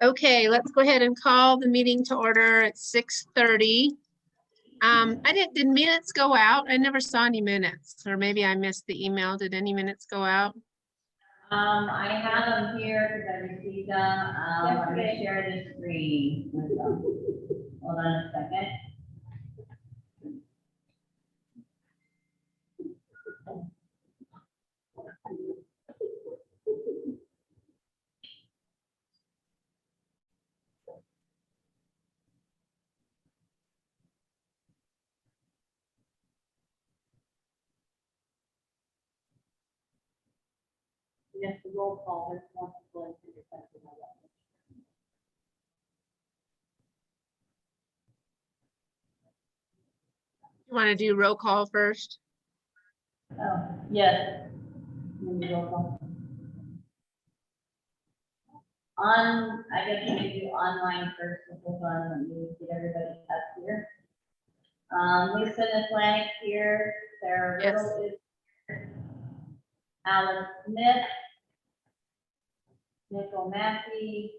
Okay, let's go ahead and call the meeting to order at 6:30. Did minutes go out? I never saw any minutes, or maybe I missed the email. Did any minutes go out? I have them here because I received them. I'm going to share the screen with them. Hold on a second. Yes, the roll call. There's one people in the second. You want to do roll call first? Oh, yes. Roll call. I guess we need to do online first. Hold on, let me get everybody up here. Lisa Atlantic here. Sarah Riddle is here. Alice Smith. Nicole Mackey.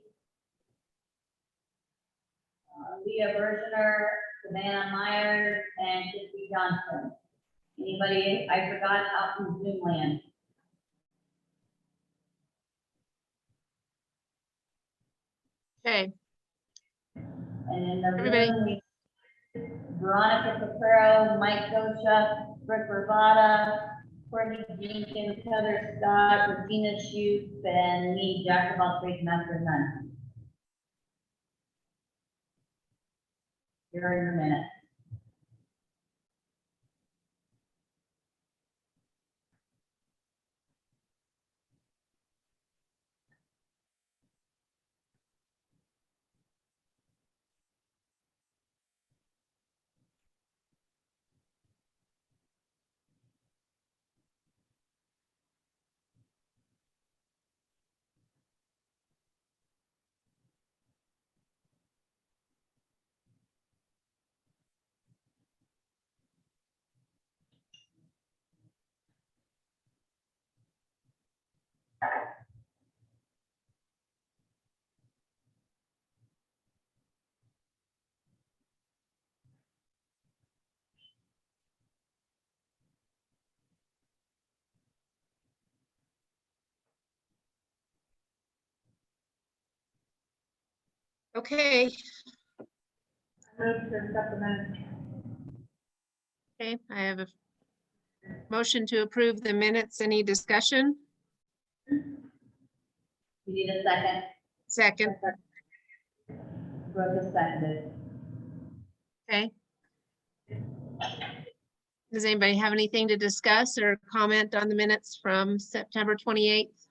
Leah Bergener, Savannah Myers, and Tiffany Johnson. Anybody I forgot out in Zoom land? Okay. And in the Everybody. room, Veronica Papero, Mike Gosha, Rick Ravada, Courtney Jenkins, Heather Scott, Regina Schutz, and me, Jack of all trades, master of none. Here are your minutes. Okay. Move to accept the minutes. Okay, I have a motion to approve the minutes. Any discussion? You need a second? Second. Rose seconded. Okay. Does anybody have anything to discuss or comment on the minutes from September 28th?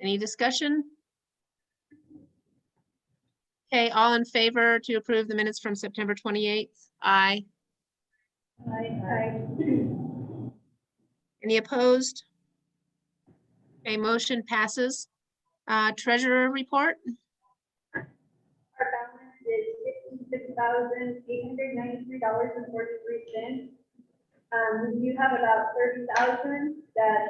Any discussion? Okay, all in favor to approve the minutes from September 28th? Aye. Aye. Any opposed? Okay, motion passes. Treasurer report? Our balance is $56,893.43. We do have about 30,000 that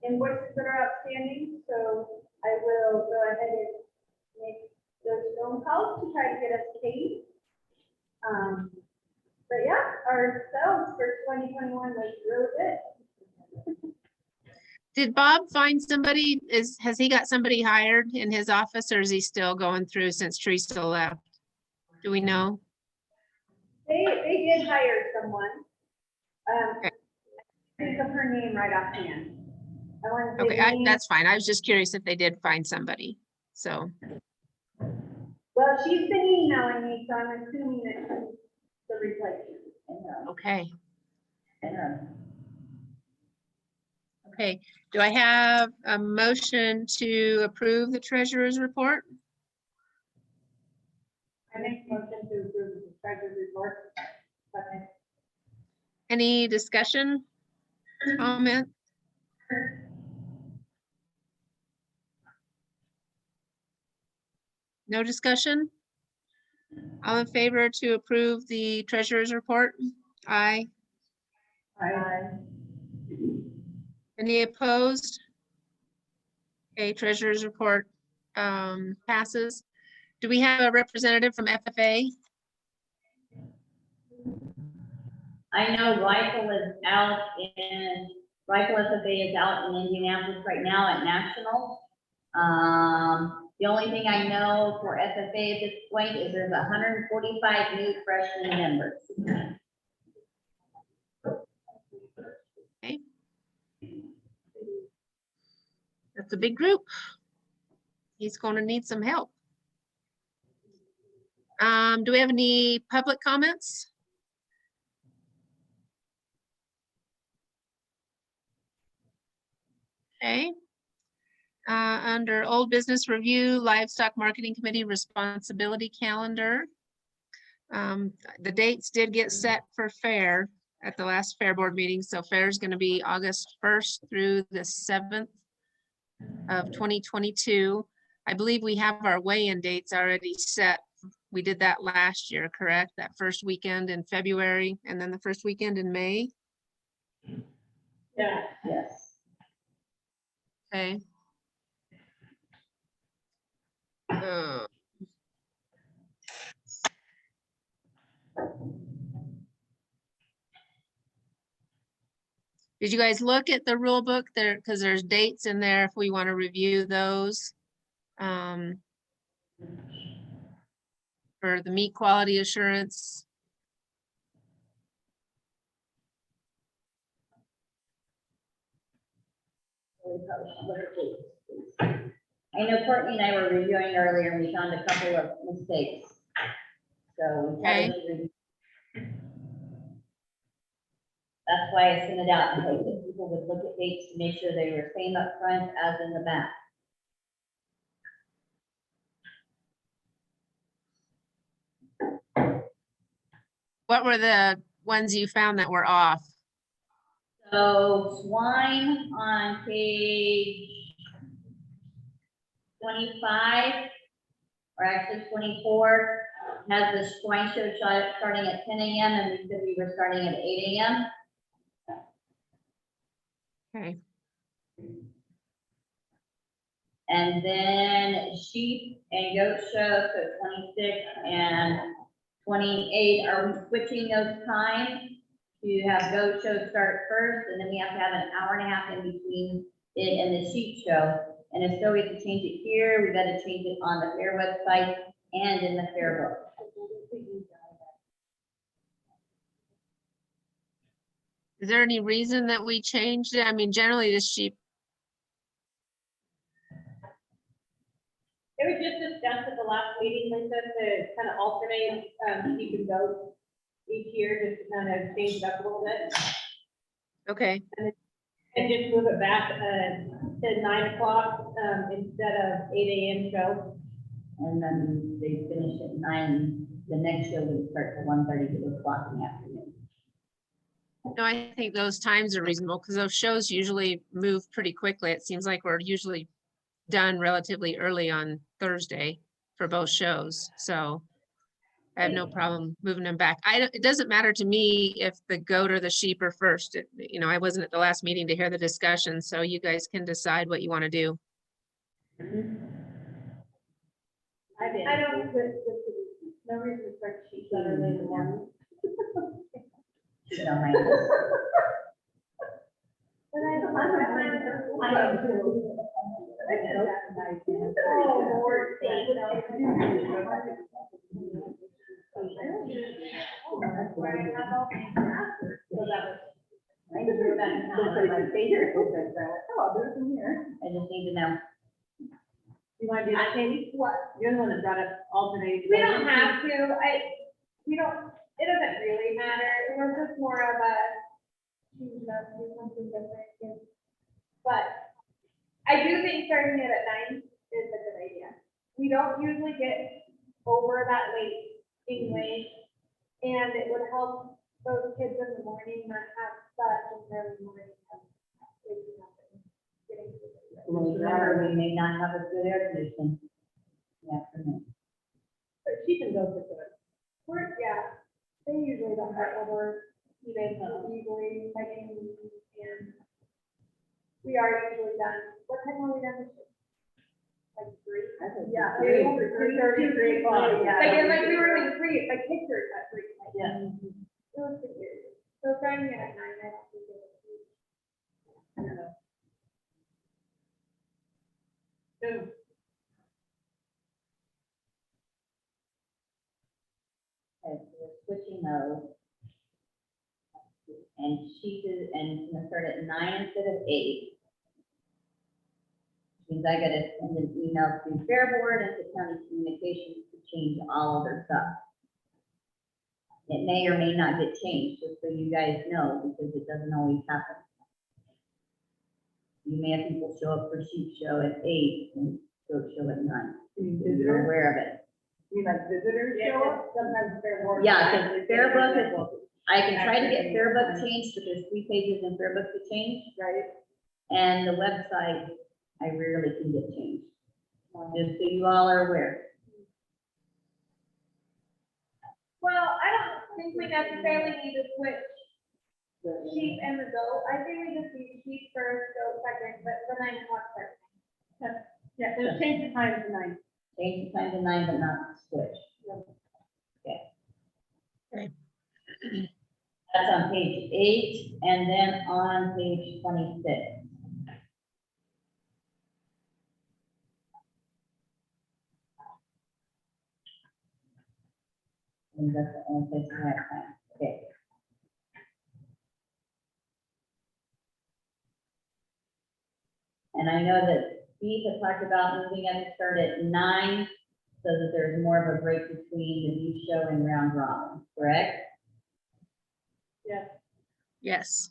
invoices that are outstanding, so I will go ahead and make those phone calls to try to get us paid. But yeah, our sales for 2021 was really good. Did Bob find somebody? Has he got somebody hired in his office, or is he still going through since Teresa left? Do we know? They did hire someone. Okay. Think of her name right offhand. I want to say Okay, that's fine. I was just curious if they did find somebody. So, well, she's been emailing me, so I'm assuming that she's the replacement. okay. Okay, do I have a motion to approve the treasurer's report? I make a motion to approve the treasurer's report. Okay. Any discussion, comment? No discussion? All in favor to approve the treasurer's report? Aye. Aye. Any opposed? Okay, treasurer's report passes. Do we have a representative from FFA? I know Rifle is out Rifle FFA is out in Indianapolis right now at National. The only thing I know for FFA at this point is there's 145 new freshman members. Okay. That's a big group. He's going to need some help. Do we have any public comments? Okay. Under old business review, livestock marketing committee responsibility calendar. The dates did get set for fair at the last fair board meeting. So fair is going to be August 1st through the 7th of 2022. I believe we have our weigh-in dates already set. We did that last year, correct? That first weekend in February and then the first weekend in May. Yeah. Yes. Okay. Did you guys look at the rule book there? Because there's dates in there if we want to review those. For the meat quality assurance. I know Courtney and I were reviewing earlier and we found a couple of mistakes. So we Okay. That's why I sent it out and hoped that people would look at dates to make sure they were same up front as in the back. What were the ones you found that were off? So swine on page 25, or actually 24, has the swine show starting at 10 a.m. and we said we were starting at 8 a.m. Okay. And then sheep and goat show, so 26 and 28, are we switching those times to have goat show start first, and then we have to have an hour and a half in between it and the sheep show? And if so, we have to change it here, we got to change it on the fair website and in the fair book. Is there any reason that we changed it? I mean, generally the sheep. It was just discussed at the last meeting, Lisa, to kind of alternate, sheep and goats each year, just to kind of change it up a little bit. Okay. And just move it back, to 9 o'clock, instead of 8 a.m. show. And then they finish at 9, the next show would start at 1:30 to 2 o'clock in the afternoon. No, I think those times are reasonable because those shows usually move pretty quickly. It seems like we're usually done relatively early on Thursday for both shows. So I have no problem moving them back. It doesn't matter to me if the goat or the sheep are first. You know, I wasn't at the last meeting to hear the discussion, so you guys can decide what you want to do. I don't, no reason to start sheep better than the morning. You know, my- But I'm oh, Lord, I just need to know. You want to do that, Katie? What? You're the one that brought up alternating. We don't have to, we don't, it doesn't really matter, it was just more of a, choose not to do something different. But I do think starting it at 9 is a good idea. We don't usually get over that late anyway, and it would help those kids in the morning not have such an early morning. Waking up and getting to the- Remember, we may not have a good air conditioning. Yeah, for me. But sheep and goats are good. We're, yeah, they usually don't get over even easily, like, and we are usually done. What time are we done? Like 3? Yeah. 3:30, 3 o'clock, yeah. Like, and like we were like 3, like pictures at 3. Like, Yeah. it was pretty weird. So starting it at 9, I don't think it was huge. I don't know. So, Okay, so we're switching those. And she did, and it's gonna start at 9 instead of 8. Which means I gotta send an email to Fair Board and to County Communications to change all of their stuff. It may or may not get changed, just so you guys know, because it doesn't always happen. You may have people show up for sheep show at 8 and goat show at 9. So you're aware of it. you like visitors show up? Sometimes Fair Board. Yeah, because Fair Book is, I can try to get Fair Book changed, but there's 3 pages in Fair Book to change. Right? And the website, I rarely can get changed. Just so you all are aware. Well, I don't think we necessarily need to switch sheep and the goat. I think we just need sheep first, goat second, but the 9 o'clock first. Yeah, so change the time to 9. Change the time to 9, but not switch. Okay. Okay. That's on page 8, and then on page 26. I think that's the only place I have time. Okay. And I know that Steve had talked about moving us to start at 9, so that there's more of a break between the beef show and round robin, correct? Yes.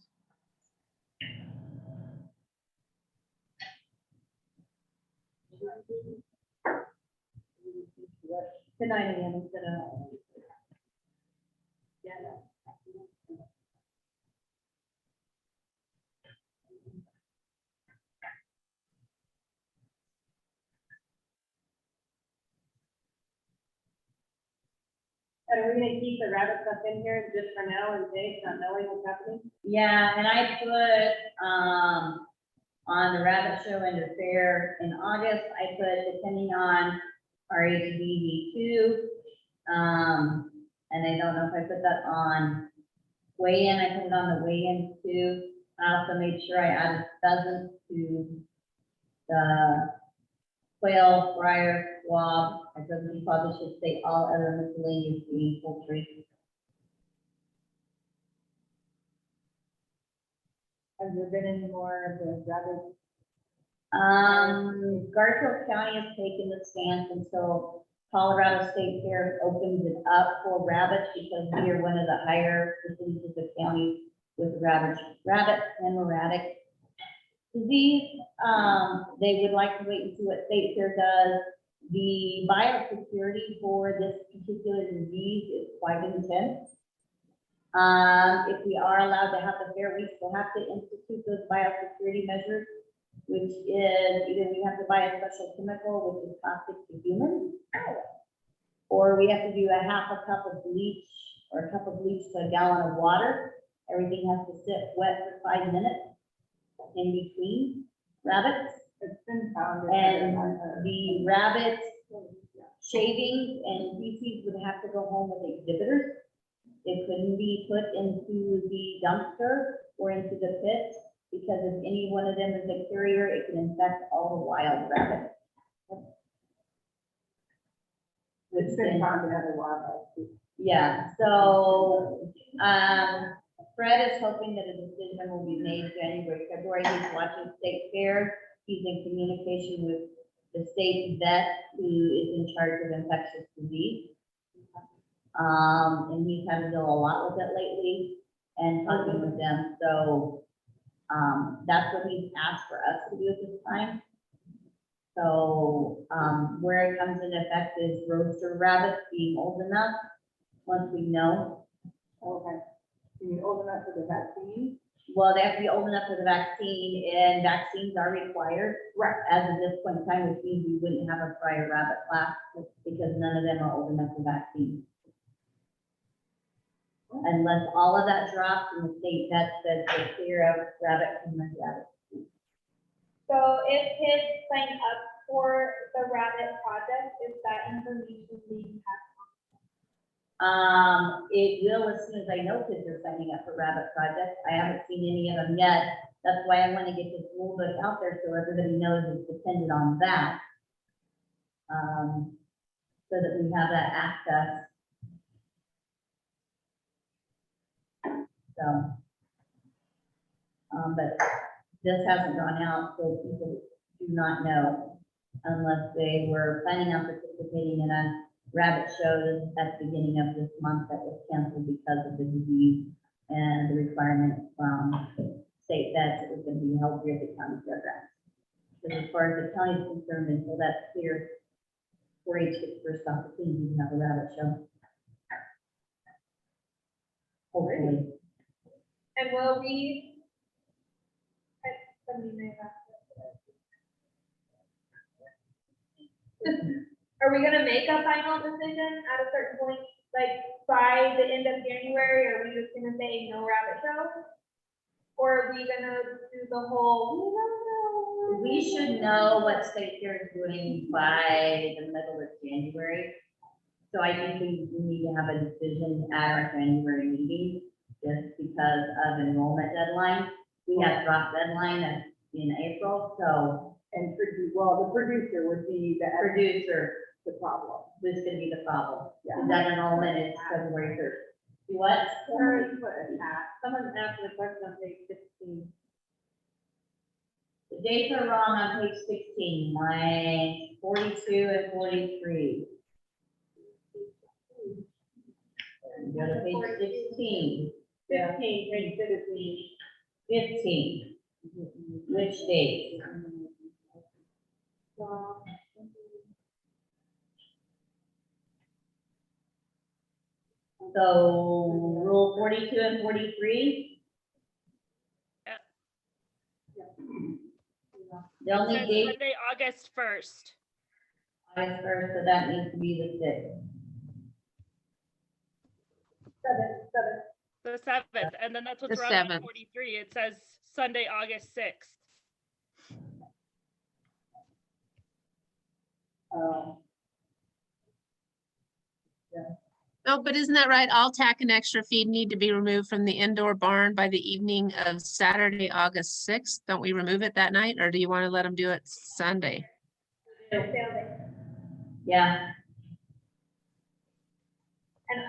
To 9 a.m. instead of. Yeah. And are we gonna keep the rabbit stuff in here just for now and Jake not knowing what's happening? Yeah, and I put, on the rabbit show and the fair in August, I put depending on our HBV2. And I don't know if I put that on weigh-in, I put it on the weigh-in too. I also made sure I added pheasants to the quail, fryer, swab. I probably should say all other miscellaneous green poultry. Has there been any more of the rabbit? Garfield County has taken the stance until Colorado State Fair opens it up for rabbits, because we are one of the higher percentages of the county with rabbit hemorrhagic disease. They would like to wait and see what State Fair does. The biosecurity for this particular disease is quite intense. If we are allowed to have the fair, we still have to institute those biosecurity measures, which is either we have to buy a special chemical, which is toxic to humans, or we have to do a half a cup of bleach or a cup of bleach to a gallon of water. Everything has to sit wet for 5 minutes in between rabbits. It's been found. And the rabbit shavings and feces would have to go home with exhibitors. It couldn't be put into the dumpster or into the pit, because if any one of them is a carrier, it can infect all the wild rabbits. It's been found in other wildlife. Yeah, so, Fred is hoping that a decision will be made January, February. He's watching State Fair. He's in communication with the state vet who is in charge of infectious disease. And he's had to deal a lot with it lately and talking with them. So, that's what he's asked for us to do at this time. So, where it comes into effect is roaster rabbits being old enough, once we know. Okay. You mean old enough for the vaccine? Well, they have to be old enough for the vaccine, and vaccines are required. Right. As of this point in time, which means we wouldn't have a prior rabbit class, because none of them are old enough for vaccine. Unless all of that drops and the state vet says they're clear of rabbit, human rabbit. So if kids sign up for the rabbit project, is that information being passed? It will as soon as I know kids are signing up for Rabbit Project. I haven't seen any of them yet. That's why I want to get this rule book out there so everybody knows it's dependent on that. So that we have that access. So, but this hasn't gone out, so people do not know unless they were planning on participating in a rabbit show at the beginning of this month that was canceled because of the disease and the requirement from state vets it was going to be held here at the county fairgrounds. Because as far as the county is concerned, until that's clear, 4-H gets first opportunity to have a rabbit show. Hopefully. And will we? Somebody may have to- Are we gonna make a final decision at a certain point, like by the end of January, or are we just gonna say no rabbit show? Or are we gonna do the whole, we don't know? We should know what state fair is doing by the middle of January. So I think we need to have a decision at our January meeting, just because of enrollment deadline. We have drop deadline in April, so. And well, the producer would be the problem. This is gonna be the problem. Is that enrollment is February 3rd. Do what? Someone asked the question on page 16. The dates are wrong on page 16, line 42 and 43. Go to page 16. 15, page 15. 15. Which date? So rule 42 and 43? The only Says date, Monday, August 1st. August 1st, so that needs to be the 6th. Seven. The 7th, and then that's what's The wrong on 7th. 43. It says Sunday, August 6th. Oh, but isn't that right? All tack and extra feed need to be removed from the indoor barn by the evening of Saturday, August 6th. Don't we remove it that night, or do you want to let them do it Sunday? Yeah, And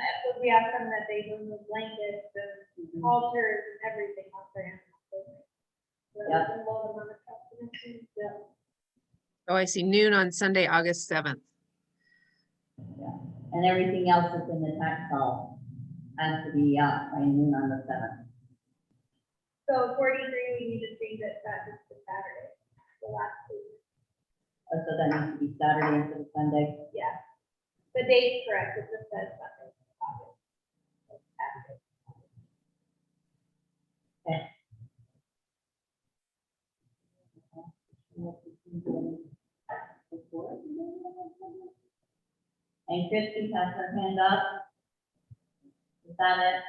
we asked them that they remove blankets and halters and everything off their animals. So Yep. we can load them on the truck and everything. Yeah. Oh, I see, noon on Sunday, August 7th. and everything else that's in the tax hall has to be out by noon on the 7th. So 43, we need to change it back to Saturday, the last week. So that needs to be Saturday instead of Sunday. Yeah. The date's correct, it just says Sunday, August. It's Saturday. And Christie has her hand up. Is that it?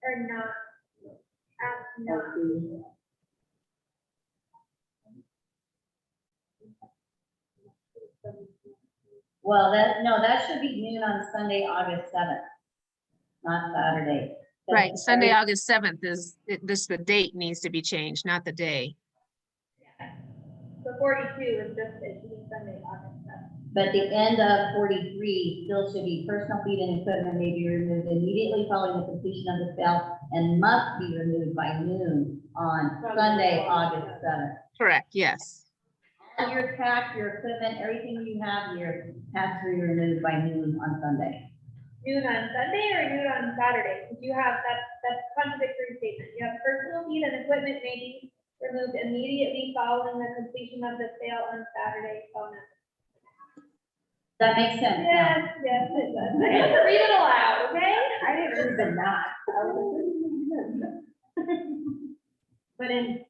Or not. Not. Well, that should be noon on Sunday, August 7th, not Saturday. Right, Sunday, August 7th is, the date needs to be changed, not the day. So 42 is just, it should be Sunday, August 7th. But the end of 43 still should be personal feed and equipment may be removed immediately following the completion of the sale and must be removed by noon on Sunday, August 7th. Correct, yes. All your tack, your equipment, everything you have here has to be removed by noon on Sunday. Noon on Sunday or noon on Saturday? Because you have, that's contradictory statement. You have personal feed and equipment may be removed immediately following the completion of the sale on Saturday. Oh, no. That makes sense now. Yes, it does. I have to read it aloud, okay? I didn't read the not. But in,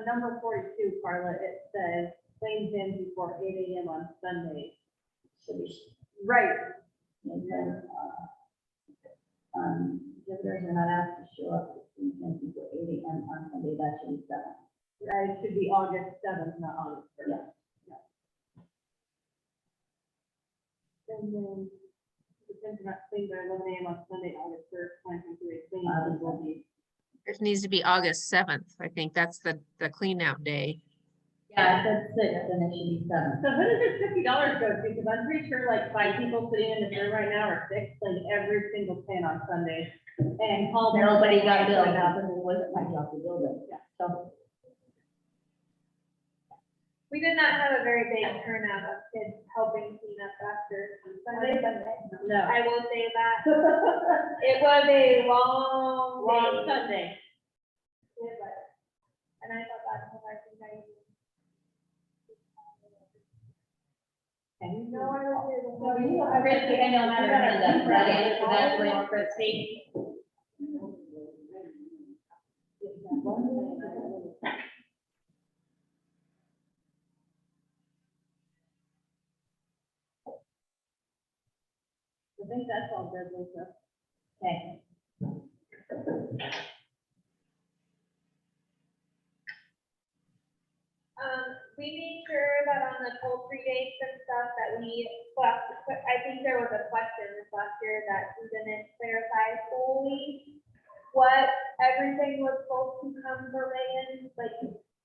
number 42, Carla, it says, claims in before 8 a.m. on Sunday. Right. And then, visitors are not asked to show up at 8 a.m. on Sunday, that should be 7. it should be August 7th, not August 1st. Yeah. And then, since we're not clean by 11 a.m. on Sunday, August 1st, 2023, clean will be. It needs to be August 7th. I think that's the clean out day. Yeah, it said 6, and it should be 7. So who does this $50 go to? Because I'm pretty sure like 5 people sitting in the room right now are 6, like every single pin on Sunday. And called. Nobody got billed, because it wasn't my job to bill them. So, We did not have a very big turnout of kids helping clean up after Sunday. No. I will say that. It was a long Long day. Sunday. It was. And I thought that's what I think I even. No one else did. No, you- Christie, I know how to run that, that's when Christie. I think that's all good, Lisa. Okay. We made sure that on the poultry dates and stuff that I think there was a question this last year that we didn't clarify fully what everything was supposed to come for weigh-in, like.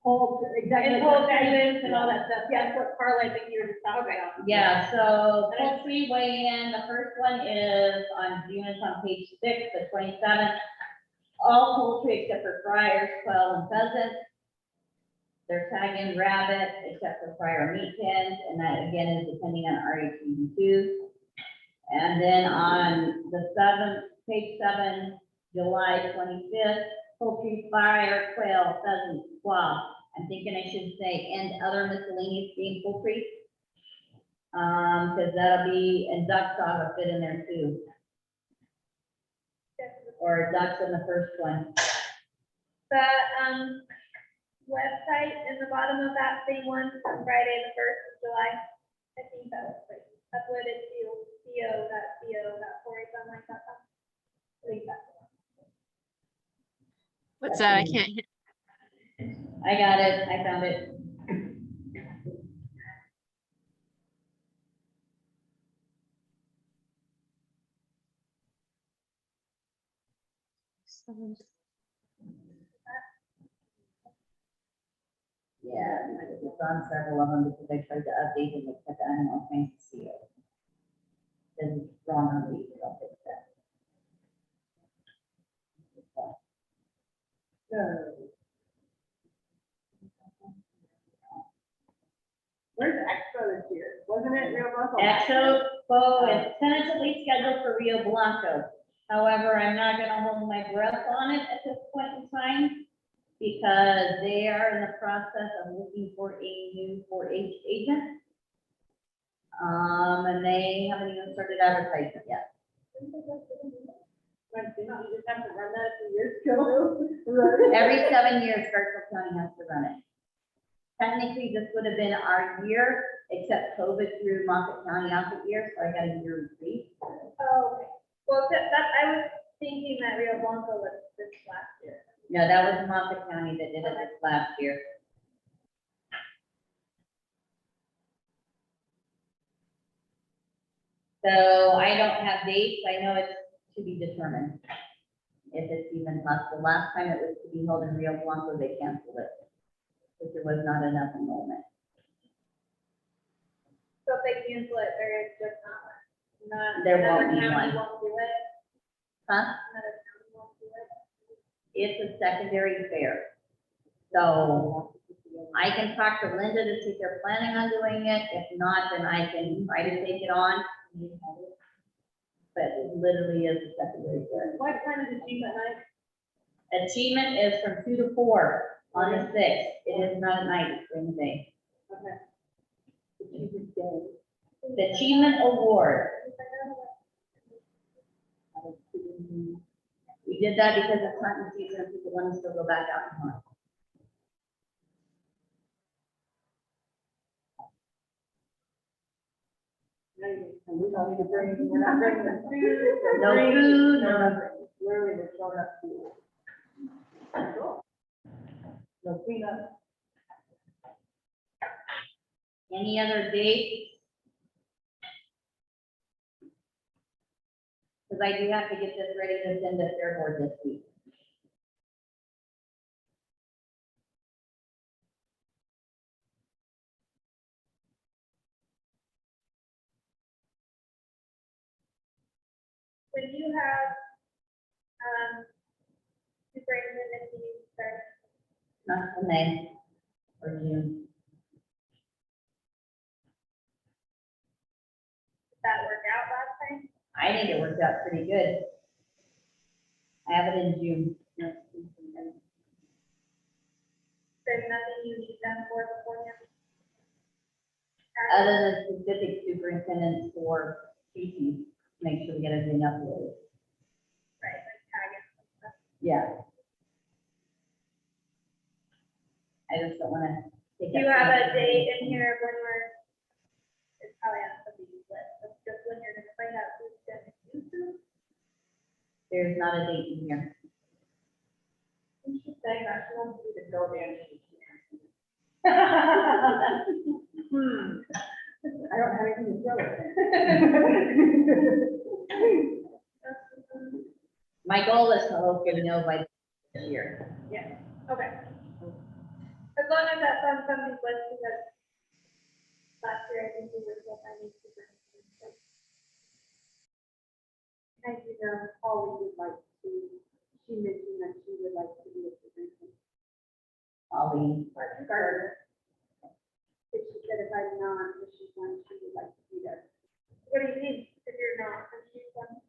Whole, exactly. And whole measurements and all that stuff. That's what Carla, I think you were just talking Okay. about. Yeah, so poultry weigh-in, the first one is on June, it's on page 6, the 27th. All poultry except for fryers, quail, and pheasants. They're tagging rabbit except for fryer meat pens, and that again is depending on RHEB2. And then on the 7th, page 7, July 25th, poultry, fryer, quail, pheasant, squaw. I'm thinking I should say, and other miscellaneous game poultry. Because that'll be, and ducks ought to fit in there too. Or ducks in the first one. The, website in the bottom of that same one from Friday, the 1st of July. I think that was like uploaded to co.4honline.com. I think that's the one. What's that? I can't hear. I got it, I found it. Yeah, it's on several of them because I tried to update them with the animal things to see it. Then it's wrong on these, I'll fix that. Where's Expo this year? Wasn't it Rio Blanco? Expo is tentatively scheduled for Rio Blanco. However, I'm not gonna hold my breath on it at this point in time because they are in the process of looking for a new 4-H agent. And they haven't even started advertising yet. You just have to run that a few years ago. Every 7 years, Garfield County has to run it. Technically, this would have been our year, except COVID threw Moffett County out the year, so I got a year retreat. Oh, okay. Well, I was thinking that Rio Blanco was this last year. No, that was Moffett County that did it this last year. So I don't have dates, I know it's to be determined. If it's even possible. Last time it was to be held in Rio Blanco, they canceled it. Because there was not enough enrollment. So if they cancel it, there is just not, There won't another be county one. won't do it. Huh? Another county won't do it. It's a secondary fair. So I can talk to Linda to see if they're planning on doing it. If not, then I can try to take it on. But it literally is a secondary fair. What time is Achievement night? Achievement is from 2 to 4 on the 6th. It is not at night, it's during the day. Okay. The Achievement Award. We did that because it's hunting season and people want us to go back out and hunt. We don't need to bring, we're not bringing the food. No food, no nothing. Literally, we're showing up to. Cool. No cleanup. Any other dates? Because I do have to get this ready to send to Fair Board this week. When you have, superintendent meetings start, Not till May or June. did that work out last time? I think it worked out pretty good. I have it in June. There's nothing you need done for beforehand? Other than specific superintendents for species, make sure we get everything uploaded. Right, like tagging and stuff. Yeah. I just don't wanna take Do up. you have too a much date time. in here when we're, it's probably on somebody's list, but just when you're gonna find out who's gonna use them? There's not a date in here. You should say that, she wants you to go there. I don't have anything to throw at My goal is to hopefully know by this year. Okay. As long as that's on somebody's list, because last year I think we were still finding superintendents. And you know, Holly would like to, she mentioned that she would like to be a superintendent. Ollie, Martin Gardner. If she said if I'm not, if she's one, she would like to be there. What do you mean, if you're not, and she's one?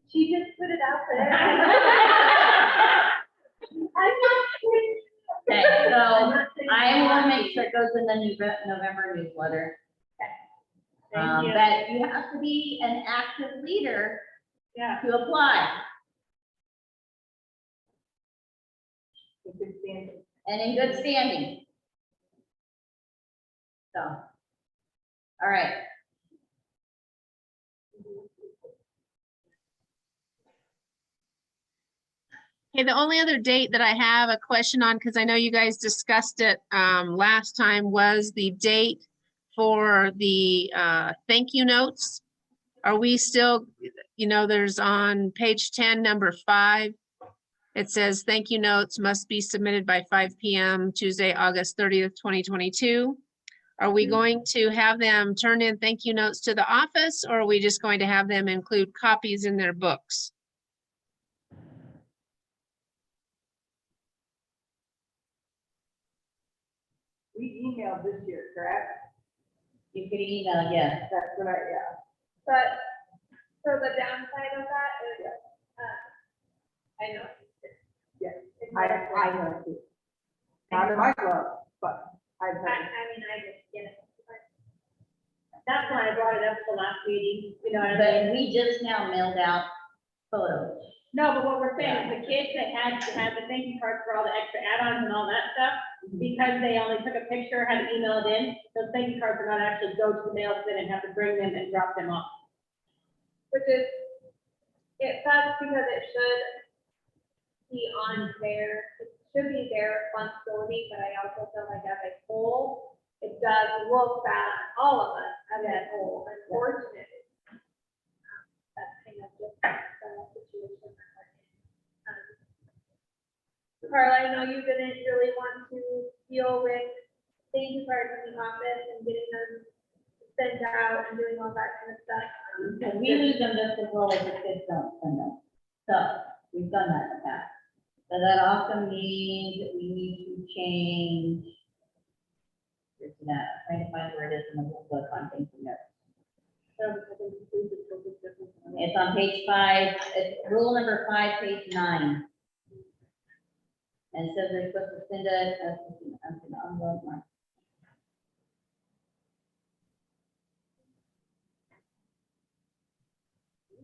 She just put it out there. I'm not kidding. okay, so I will make sure it goes in the November newsletter. Thank you. That you have to be an active leader Yeah. to apply. It's good standing. And in good standing. So, all right. Okay, the only other date that I have a question on, because I know you guys discussed it last time, was the date for the thank you notes. Are we still, there's on page 10, number 5. It says, thank you notes must be submitted by 5 PM Tuesday, August 30th, 2022. Are we going to have them turn in thank you notes to the office, or are we just going to have them include copies in their books? We emailed this year, correct? You can email, yes. That's what yeah. But, so the downside of that is, I know. Yes. It's I not- know too. Not in my club, but I've I heard. mean, I just get it. That's why I brought it up at the last meeting, you know what I mean? But we just now mailed out photos. No, but what we're saying is the kids that had to have the thank you cards for all the extra add-ons and all that stuff, because they only took a picture, had to email it in, those thank you cards are not actually go to the mail bin and have to bring them and drop them off. Which is, it sucks because it should be on it should be their responsibility, but I also feel like as a whole, it does look bad on all of us as a whole, unfortunately. That's kind of just the situation that we're in. Carla, I know you didn't really want to deal with thank you cards in the office and getting them sent out and doing all that kind of stuff. Because we use them just as well as the kids don't send them. So we've done that in the past. But that also means that we need to change. Here's that, I'm trying to find where it is in the book on thank you notes. It's on page 5, it's rule number 5, page 9. And it says they're supposed to send it as an envelope mark.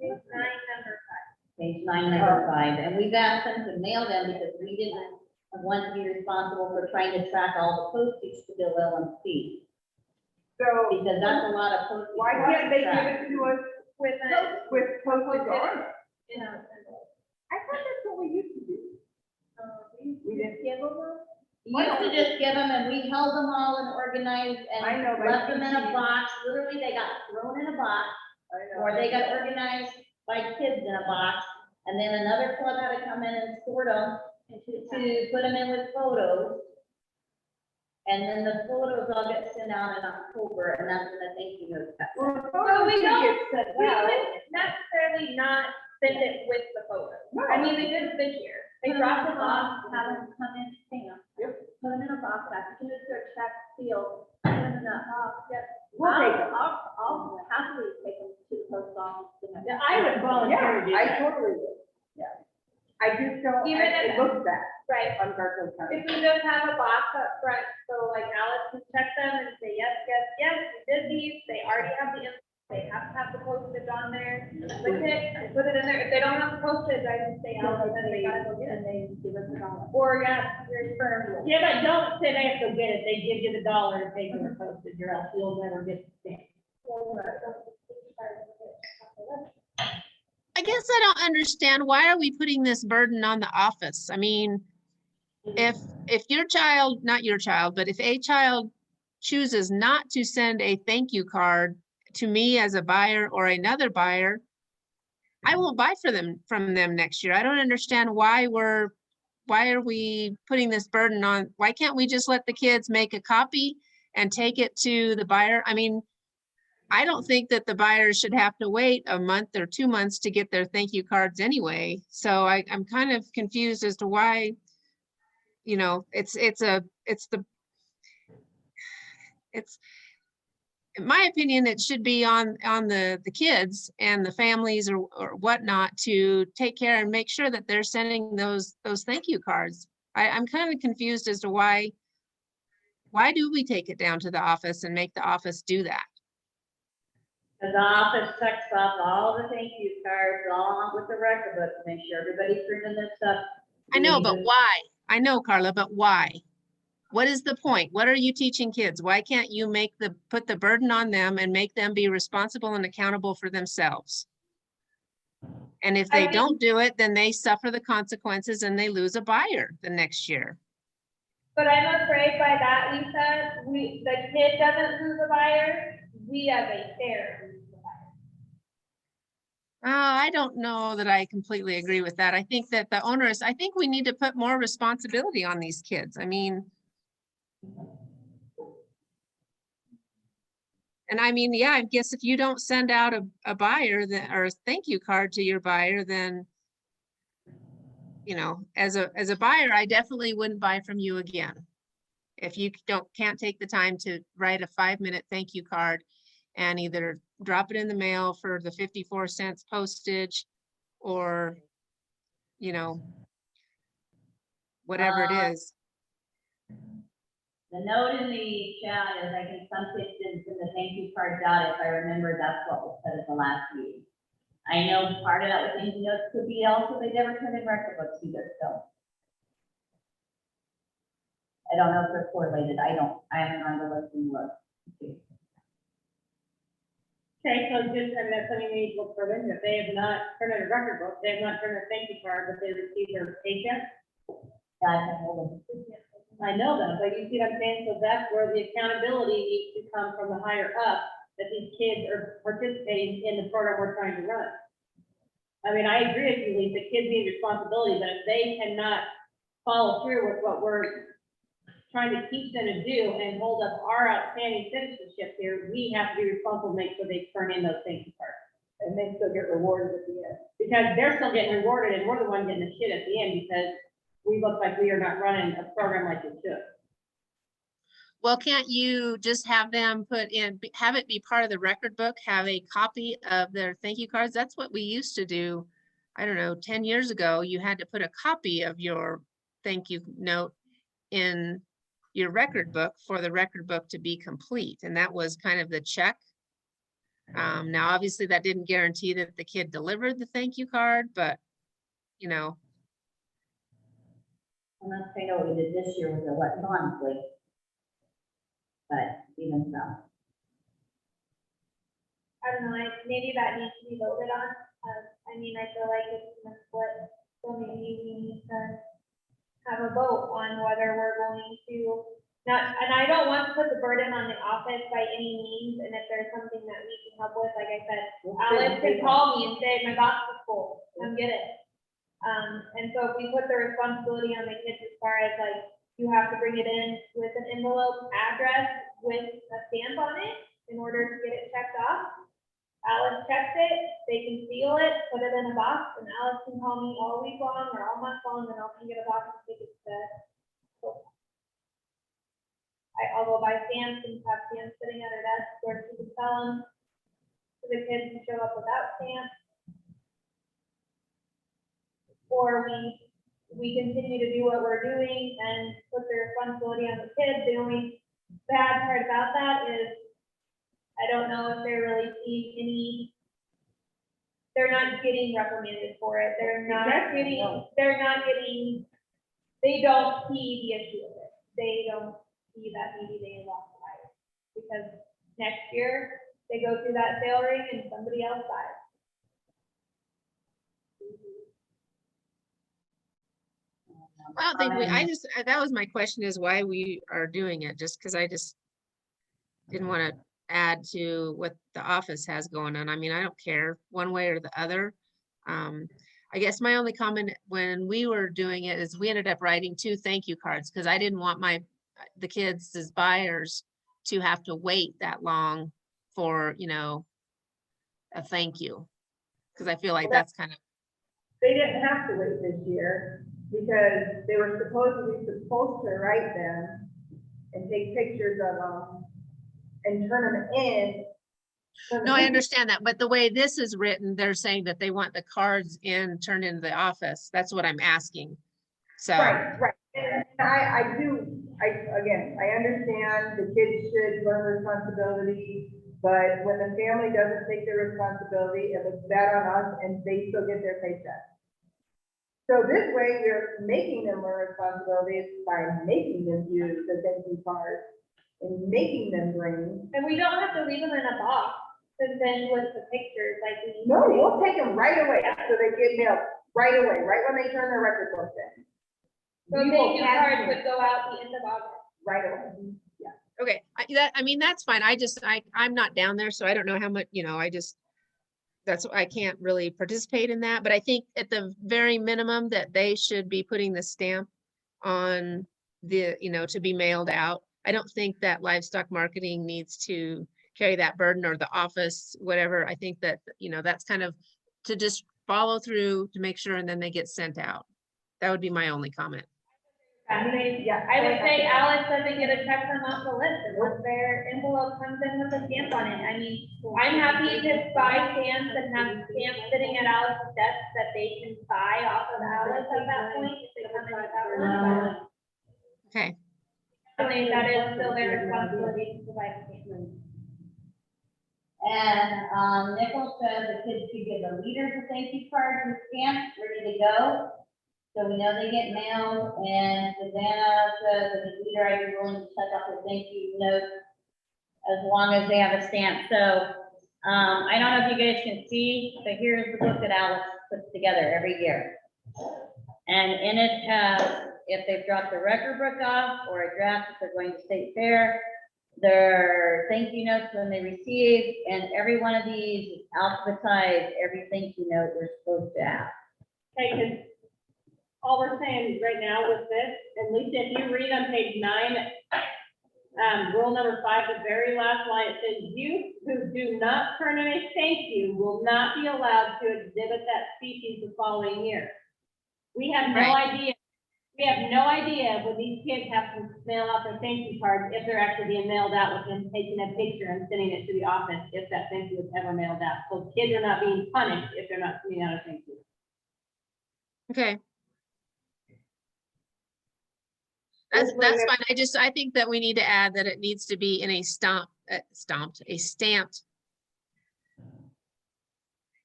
Page 9, number 5. Page 9, number 5, and we've asked them to mail them because we didn't want to be responsible for trying to track all the postage to bill LMC. So Because that's a lot of postage. why for us can't they to give track. it to us With a, with postage on it? you know, I thought that's what we used to do. we We didn't. give them, You used to just give them, and we held them all and organized I know, and but left them in a you- box. Literally, they got thrown in a box, or they got organized by kids in a box. And then another club had to come in and sort them to put them in with photos. And then the photos all get sent out in October, and that's when the thank you notes got sent. So we don't, Said, we wow. would necessarily not send it with the photo. I mean, they did this year. They dropped it off. Have them come in, hang on. Put them in a box, after you do a check seal, put them in that box. Yep. We'll take them. I'll happily take them to the post office. the next Yeah, I would volunteer to do Yeah, I that. totally would, yeah. I just don't, Even it if- looks bad Right. on Garfield County. If we just have a box up front, so like Alex can check them and say, yes, yes, yes, we did these, they already have the, they have to have the postage on there. Click it, and put it in there, if they don't have the postage, I just say, Alex, then they gotta go get it. And they give us a dollar. Or, yeah, your firm. Yeah, but don't say they have to go get it, they give you the dollar to pay for the postage, or else you'll never get the stamp. I guess I don't understand, why are we putting this burden on the office? I mean, if your child, not your child, but if a child chooses not to send a thank you card to me as a buyer or another buyer, I won't buy from them next year. I don't understand why are we putting this burden on? Why can't we just let the kids make a copy and take it to the buyer? I mean, I don't think that the buyers should have to wait a month or 2 months to get their thank you cards anyway. So I'm kind of confused as to why, you know, in my opinion, it should be on the kids and the families or whatnot to take care and make sure that they're sending those thank you cards. I'm kind of confused as to why do we take it down to the office and make the office do that? Because the office checks off all the thank you cards along with the record book to make sure everybody's turning their stuff. I know, but why? I know, Carla, but why? What is the point? What are you teaching kids? Why can't you put the burden on them and make them be responsible and accountable for themselves? And if they don't do it, then they suffer the consequences and they lose a buyer the next year. But I'm afraid by that, Lisa, the kid doesn't lose a buyer, we as a parent lose a buyer. I don't know that I completely agree with that. I think that I think we need to put more responsibility on these kids. I mean, yeah, I guess if you don't send out a buyer or a thank you card to your buyer, then, you know, as a buyer, I definitely wouldn't buy from you again. If you can't take the time to write a 5-minute thank you card and either drop it in the mail for the 54 cents postage or, you know, whatever it is. The note in the chat is, I think some kids didn't send the thank you cards out. If I remember, that's what was said at the last meeting. I know part of that with thank you notes could be also they never turned in record books either, so. I don't know if they're correlated. I haven't run the list and looked. Okay, so just, I mean, that's something we need to look for them, if they have not turned in a record book, they have not turned a thank you card, but they received their paycheck. Yeah, I can hold them. I know that, but you see what I'm saying, so that's where the accountability needs to come from the higher up, that these kids are participating in the program we're trying to run. I mean, I agree with you, Lisa, kids need responsibility, but if they cannot follow through with what we're trying to teach them to do and hold up our outstanding citizenship here, we have to be responsible to make sure they turn in those thank you cards. And they still get rewarded at the end. Because they're still getting rewarded and we're the one getting the shit at the end because we look like we are not running a program like we should. Well, can't you just have them have it be part of the record book, have a copy of their thank you cards? That's what we used to do. I don't know, 10 years ago, you had to put a copy of your thank you note in your record book for the record book to be complete. And that was kind of the check. Now, obviously that didn't guarantee that the kid delivered the thank you card, but you know. And that's kind of what we did this year with electronically. But even so. I don't know, maybe that needs to be voted on. I mean, I feel like it's in a split, so maybe we need to have a vote on whether we're going to, not, and I don't want to put the burden on the office by any means, and if there's something that we can help with, like I said, Alex can call me and say, my box is full, come get it. And so if we put the responsibility on the kids as far as like, you have to bring it in with an envelope address with a stamp on it in order to get it checked off. Alex checks it, they can seal it, put it in a box, and Alex can call me all week long or all month long, and I'll come get a box and take it to. I'll go buy stamps and have stamps sitting at her desk where she can sell them to the kids who show up without stamps. Or we continue to do what we're doing and put the responsibility on the kids. The only bad part about that is I don't know if they're really seeing any, they're not getting reprimanded for it. They're not getting, they don't see the issue of it. They don't see that maybe they lost the life. Because next year, they go through that sale ring and somebody else buys. Well, that was my question, is why we are doing it, just because I just didn't want to add to what the office has going on. I mean, I don't care one way or the other. I guess my only comment when we were doing it is we ended up writing 2 thank you cards because I didn't want the kids as buyers to have to wait that long for, a thank you. Because I feel like that's kind of. They didn't have to wait this year because they were supposed to write them and take pictures of them and turn them in. No, I understand that, but the way this is written, they're saying that they want the cards turned into the office. That's what I'm asking. So. Right. And I understand the kids should learn responsibility, but when the family doesn't take their responsibility, it looks bad on us and they still get their paycheck. So this way, we're making them learn responsibilities by making them use the thank you cards and making them bring. And we don't have to leave them in a box and then with the pictures like we. No, we'll take them right away, so they get mailed right away, right when they turn their record books in. So We will thank you cash cards them would go out the end of August. right away. Yeah. Okay, I mean, that's fine. I'm not down there, so I don't know how much, I can't really participate in that, but I think at the very minimum that they should be putting the stamp on the, to be mailed out. I don't think that livestock marketing needs to carry that burden, or the office, whatever. I think that, that's kind of to just follow through to make sure, and then they get sent out. That would be my only comment. I would say Alex doesn't get a check from off the list unless their envelope comes in with a stamp on it. I mean, I'm happy to buy stamps and have stamps sitting at Alex's desk that they can buy off of Alex at that point if they come in without one. Okay, I think that is still their responsibility to provide stamps. And, Nicole said the kids could get the leaders a thank you card and stamp ready to go. So we know they get mailed, and Savannah says that the leader, I'd be willing to check off the thank you note as long as they have a stamp. So, I don't know if you guys can see, but here's the book that Alex puts together every year. And in it has, if they've dropped the record book off or a draft, if they're going to state fair, their thank you notes when they receive, and every one of these is alphabetized, every thank you note they're supposed to have. Okay, because all we're saying right now with this, and Lisa, if you read on page 9, rule number 5, the very last line, it says, youth who do not turn in a thank you will not be allowed to exhibit that species the following year. We have no idea. We have no idea when these kids have to mail out their thank you cards, if they're actually being mailed out with them taking a picture and sending it to the office, if that thank you is ever mailed out. So kids are not being punished if they're not sending out a thank you. okay. That's fine. I think that we need to add that it needs to be in a stamped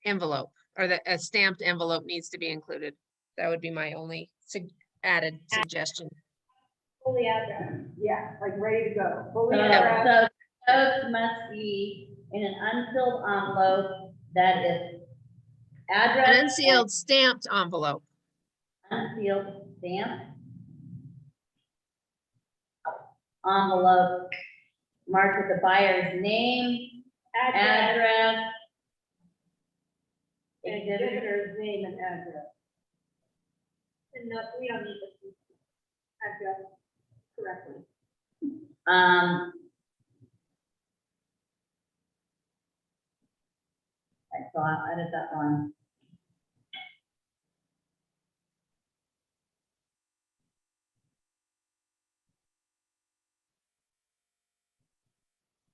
envelope, or that a stamped envelope needs to be included. That would be my only added suggestion. Fully addressed. Yeah, like ready to go. So Fully addressed. those must be in an unsealed envelope that is addressed. An unsealed stamped envelope. Unsealed stamp. envelope marked with the buyer's name, address, exhibitor. Exhibitor's name and address. And no, we don't need to address correctly. So I'll edit that one.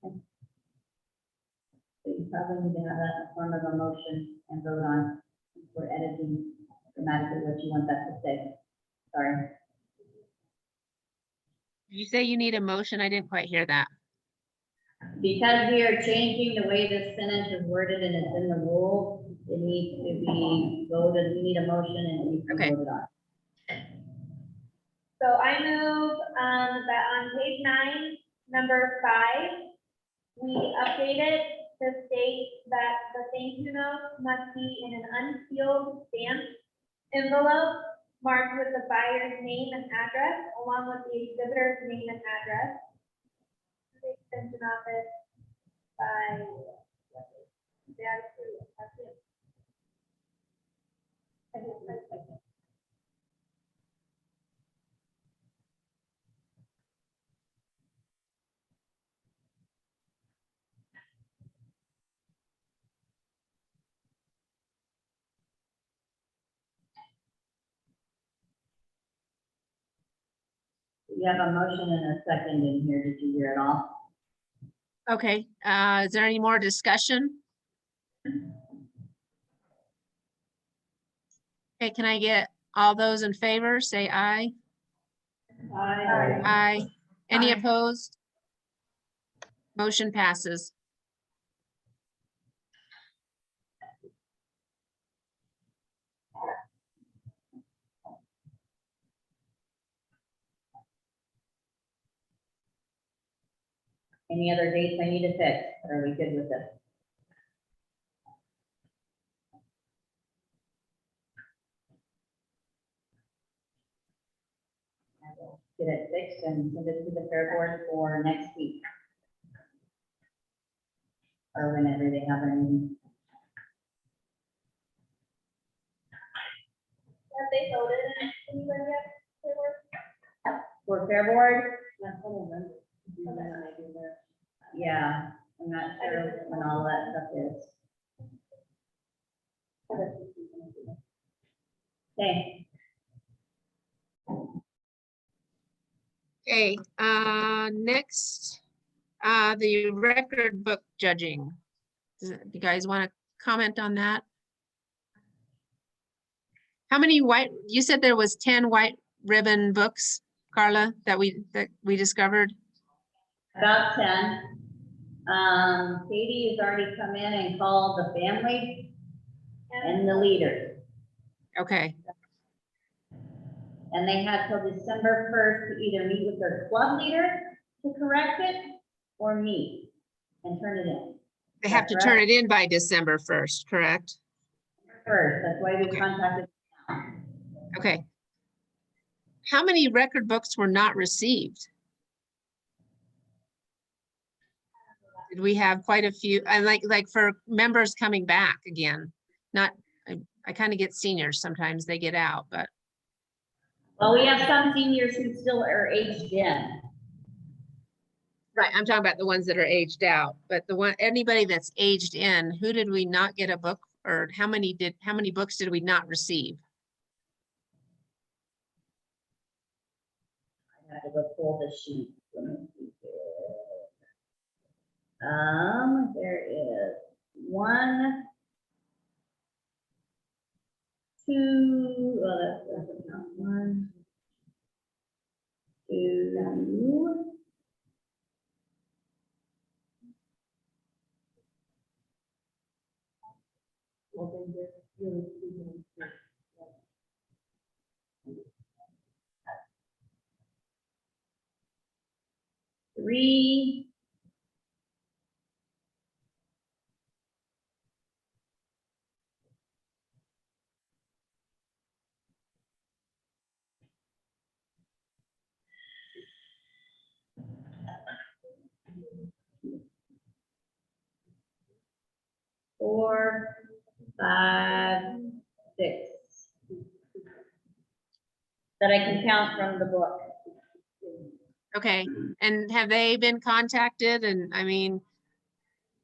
So you probably need to have that in the form of a motion and vote on, for editing grammatically what you want that to say. Sorry. You say you need a motion? I didn't quite hear that. Because we are changing the way this sentence is worded and it's in the rule, it needs to be voted, we need a motion and it needs to be Okay. voted on. So I move, that on page 9, number 5, we update it to state that the thank you note must be in an unsealed stamped envelope marked with the buyer's name and address, along with the exhibitor's name and address. The extension office by, that's it. I just typed it. You have a motion and a second in here, did you hear it all? Okay, is there any more discussion? Okay, can I get all those in favor, say aye? Aye. Any Aye. opposed? Motion passes. Any other dates I need to fix, or are we good with this? I will get it fixed and send it to the fair board for next week. Or whenever they have their meeting. Have they voted in anybody yet? They were- For fair board, Okay. yeah, I'm not sure when all that stuff is. Okay, Okay, next, the record book judging. You guys want to comment on that? How many you said there was 10 white ribbon books, Carla, that we discovered? about 10. Katie has already come in and called the family and the leaders. Okay, And they had till December 1st to either meet with their club leader to correct it or meet and turn it in. they have to turn it in by December 1st, correct? First, that's why we Okay. contacted. Okay. How many record books were not received? Did we have quite a few, and like for members coming back again, not, I kind of get seniors, sometimes they get out, but Well, we have some seniors who still are aged in. right, I'm talking about the ones that are aged out, but anybody that's aged in, who did we not get a book, or how many books did we not receive? I have to go pull the sheet. Let me see here. There is 1, 2, well, that's not 1, 2. Three. 5, 6. That I can count from the book. Okay, and have they been contacted? And I mean,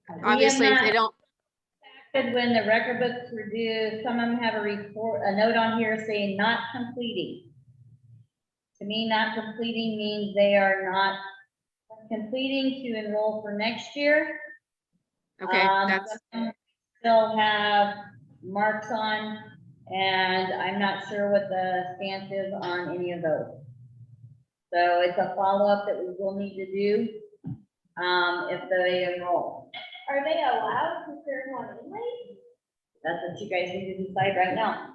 have obviously, if not- they don't, When the record books were due, some of them have a note on here saying not completing. To me, not completing means they are not completing to enroll for next year. okay, that's, Some still have marks on, and I'm not sure what the stance is on any of those. So it's a follow-up that we will need to do, if they enroll. Are they allowed to serve one anyway? That's what you guys need to decide right now.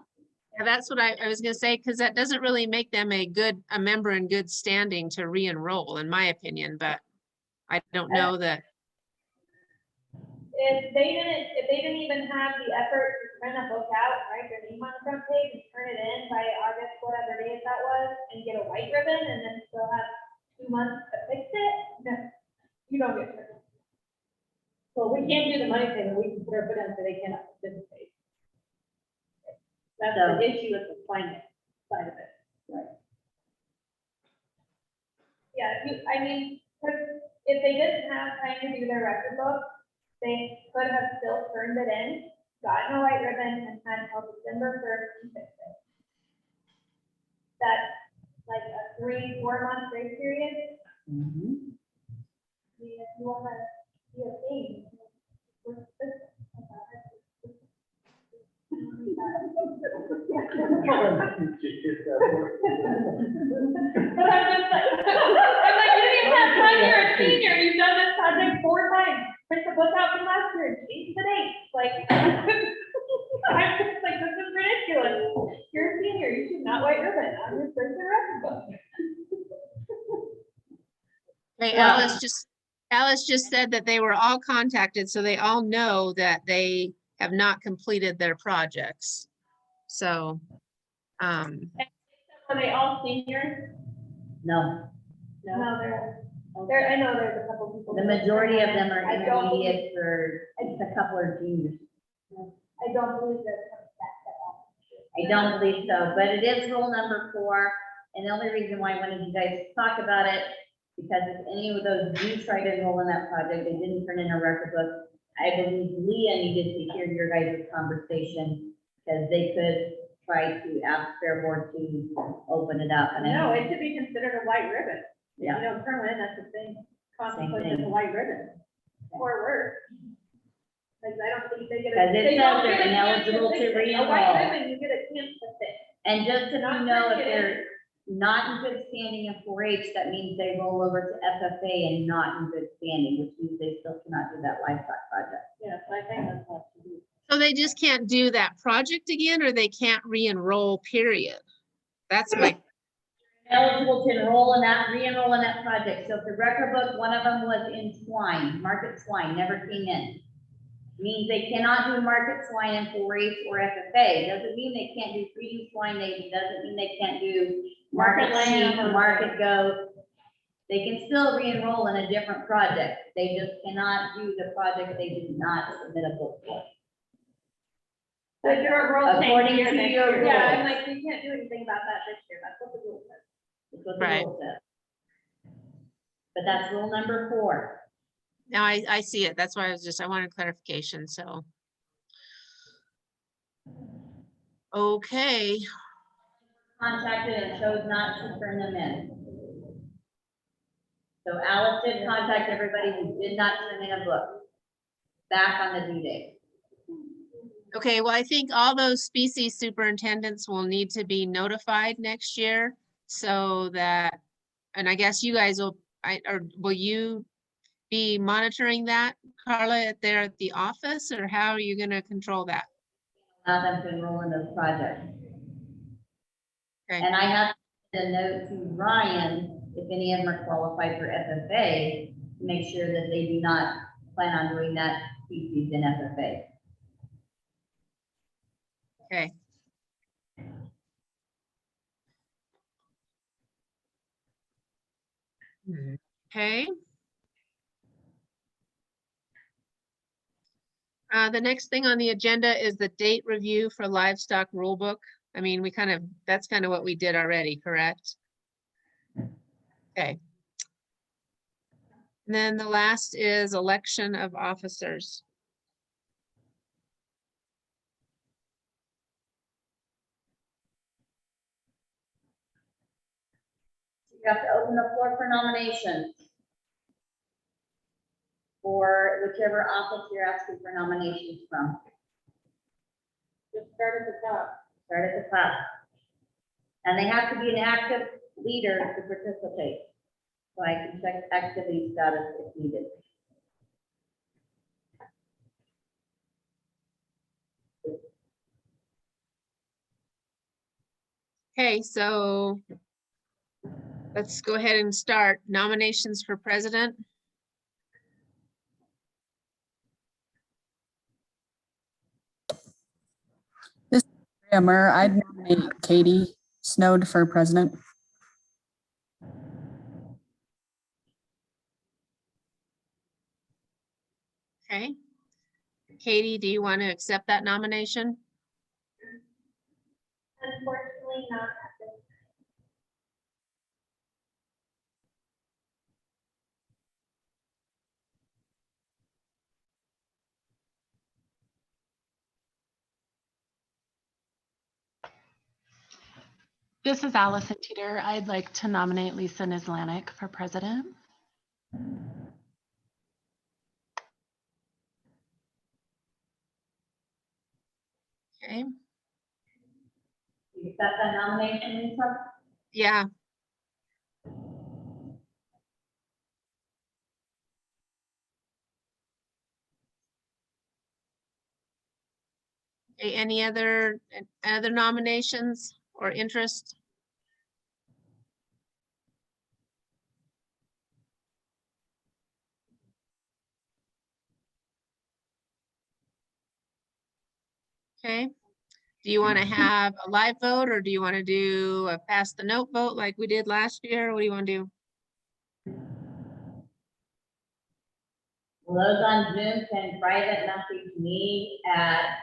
that's what I was gonna say, because that doesn't really make them a member in good standing to re-enroll, in my opinion, but I don't know that, If they didn't even have the effort to print a book out, write their name on the front page and turn it in by August, whatever date that was, and get a white ribbon and then still have 2 months to fix it, no, you don't get it. Well, we can't do the money thing, we can put our foot down so they cannot participate. That's So- the issue with the finance side of it. Yeah, I mean, 'cause if they didn't have time to do their record book, they could have still turned it in, gotten a white ribbon, and had until December 1st to fix it. That's like a 3-4 month grace period. I mean, if you wanna be a thing. But I'm just like, I'm like, you didn't even have time, you're a senior, you've done this project 4 times, print the book out from last year, change the date, like. I'm just like, this is ridiculous, you're a senior, you should not white ribbon on your first record book. hey, Yeah. Alice just said that they were all contacted, so they all know that they have not completed their projects. So, Are they all seniors? No, No, there, I know there's a couple people. the majority of them are I don't believe- intermediate for, a couple are juniors. I don't believe they're coming back at all. I don't believe so, but it is rule number 4, and the only reason why I wanted you guys to talk about it, because if any of those do try to enroll in that project, they didn't turn in a record book, I believe Leah needed to hear your guys' conversation, because they could try to ask their board to open it up. And No, it should be considered a white ribbon. If Yeah. you don't turn one in, that's the same consequence thing. as a white ribbon. Or worse. Like, I don't think they get Because a. it they says don't they're get a chance ineligible fix to it. A re-enroll. white ribbon, you get a chance to fix. And just so you Not know, if turning it in. they're not in good standing in 4-H, that means they roll over to FFA and not in good standing, which means they still cannot do that livestock project. Yes, I think that's what to do. so they just can't do that project again, or they can't re-enroll, period? That's my, Eligible to enroll in that, re-enroll in that project. So if the record book, one of them was in swine, market swine, never came in. Means they cannot do market swine in 4-H or FFA. Doesn't mean they can't do breeding swine, doesn't mean they can't do market Market lamb sheep, or- market goat. They can still re-enroll in a different project. They just cannot do the project they did not submit a book for. So your rule According change to next your year. rule. Yeah, I'm like, we can't do anything about that this year, that's what the rule says. That's what the Right. rule says. But that's rule number 4. now I see it. That's why I wanted clarification, so. Okay, Contacted and chose not to turn them in. So Alice did contact everybody who did not turn in a book. Back on the due date. okay, well, I think all those species superintendents will need to be notified next year, so that, and I guess you guys will, or will you be monitoring that, Carla, there at the office, or how are you gonna control that? Allow them to enroll in those projects. Okay. And I have a note to Ryan, if any of them are qualified for FFA, to make sure that they do not plan on doing that species in FFA. Okay. Okay. The next thing on the agenda is the date review for livestock rulebook. I mean, that's kind of what we did already, correct? Okay. And then the last is election of officers. You have to open the floor for nominations. For whichever office you're asking for nominations from. Just start at the top. Start at the top. And they have to be an active leader to participate. So I can check activity status if needed. Okay, so let's go ahead and start nominations for president. Mayor, I'd nominate Katie Snowd for president. Okay. Katie, do you want to accept that nomination? Unfortunately, not at this. This is Allison Teeter. I'd like to nominate Lisa Nislanik for president. Okay, You accept that nomination, Lisa? yeah. Okay, any other nominations or interest? Okay, do you want to have a live vote or do you want to do a pass the note vote like we did last year? What do you want to do? Those on Zoom can private message me at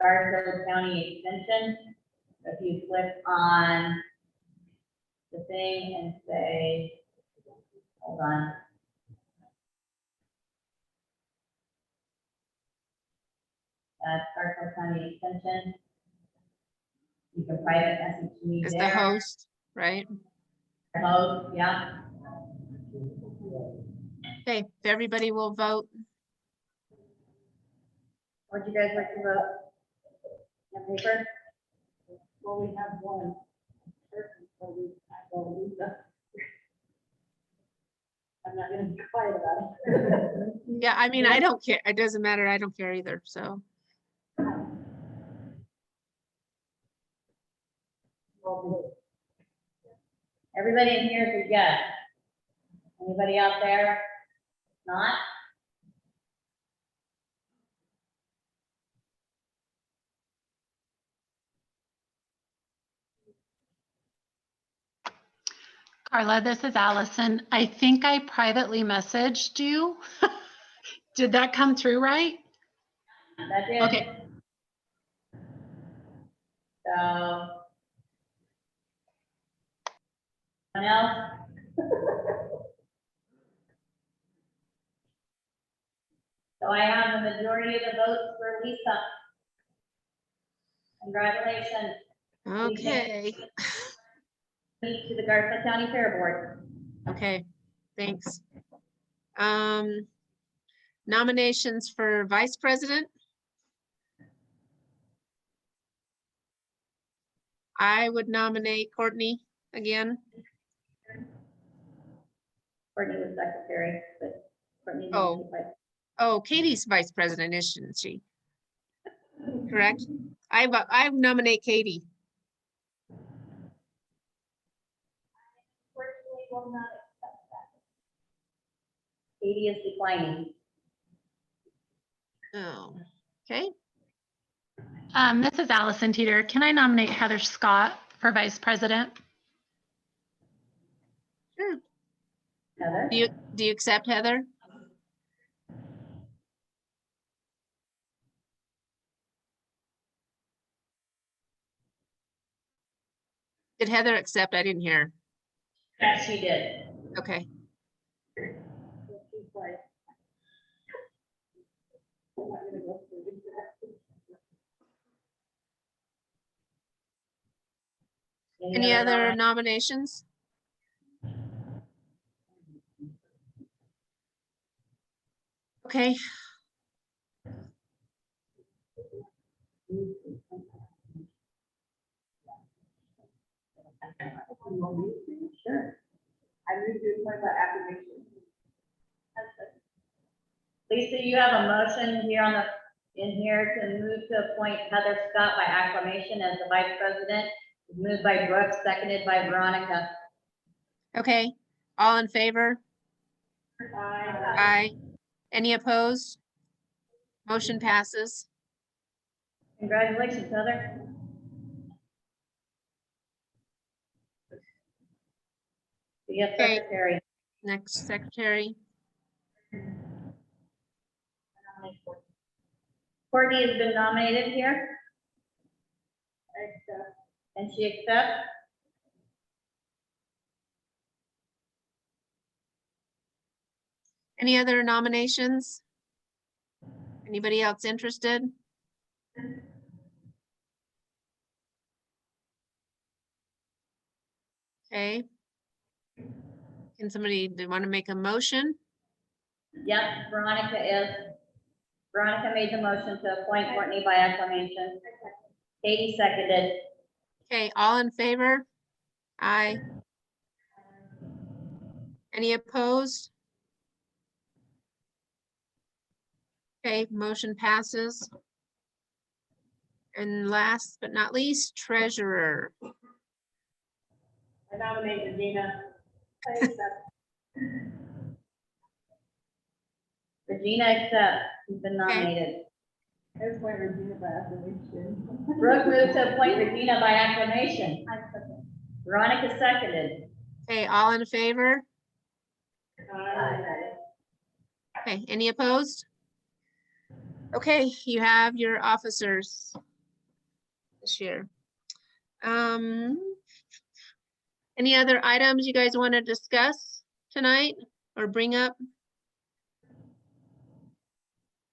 Garfield County Extension. If you click on the thing and say, hold on. That's Garfield County Extension. You can private message me As the there. host, right? Host, yeah. Okay, if everybody will vote. Would you guys like to vote? On paper? Well, we have one person, so I will Lisa. I'm not gonna be quiet about it. Yeah, I mean, I don't care. It doesn't matter. I don't care either, so. Everybody in here is a yes. Anybody out there? Not? Carla, this is Allison. I think I privately messaged you. Did that come through right? That's it. Okay. So. Anyone else? So I have the majority of the votes for Lisa. Congratulations. Okay, Meet to the Garfield County Fair Board. okay, thanks. Nominations for vice president. I would nominate Courtney again. Courtney was secretary, but Courtney. Oh. Oh, Katie's vice president, isn't she? Correct? I nominate Katie. Unfortunately, will not accept that. Katie is declining. Oh, okay. This is Allison Teeter. Can I nominate Heather Scott for vice president? Sure. Heather? Do you? Do you accept, Heather? Okay. Heather? Unfortunately, will not accept that. Katie is declining. Okay. All right. All right. Did Heather accept? I didn't hear. Yes, she did. Okay. So she's like. I'm not gonna go through it. Any other nominations? Okay, Sure. I moved to appoint by acclamation. Lisa, you have a motion here in here to move to appoint Heather Scott by acclamation as the vice president. Moved by Brooke, seconded by Veronica. okay. All in favor? Aye. Aye. Any opposed? Motion passes. Congratulations, Heather. You have Okay. secretary. Next, secretary. Courtney has been nominated here, Accept. and she accepts. Any other nominations? Anybody else interested? Okay. Can somebody, do want to make a motion? Yep, Veronica made the motion to appoint Courtney by acclamation. Katie seconded. Okay, all in favor? Aye. Any opposed? Okay, motion passes. And last but not least, treasurer. I nominate Regina. I accept. Regina accepts. She's been nominated. I appoint Regina by acclamation. Brooke moved to appoint Regina by acclamation. Veronica seconded. Okay, all in favor? Aye. Okay, any opposed? Okay, you have your officers this year. Any other items you guys want to discuss tonight or bring up?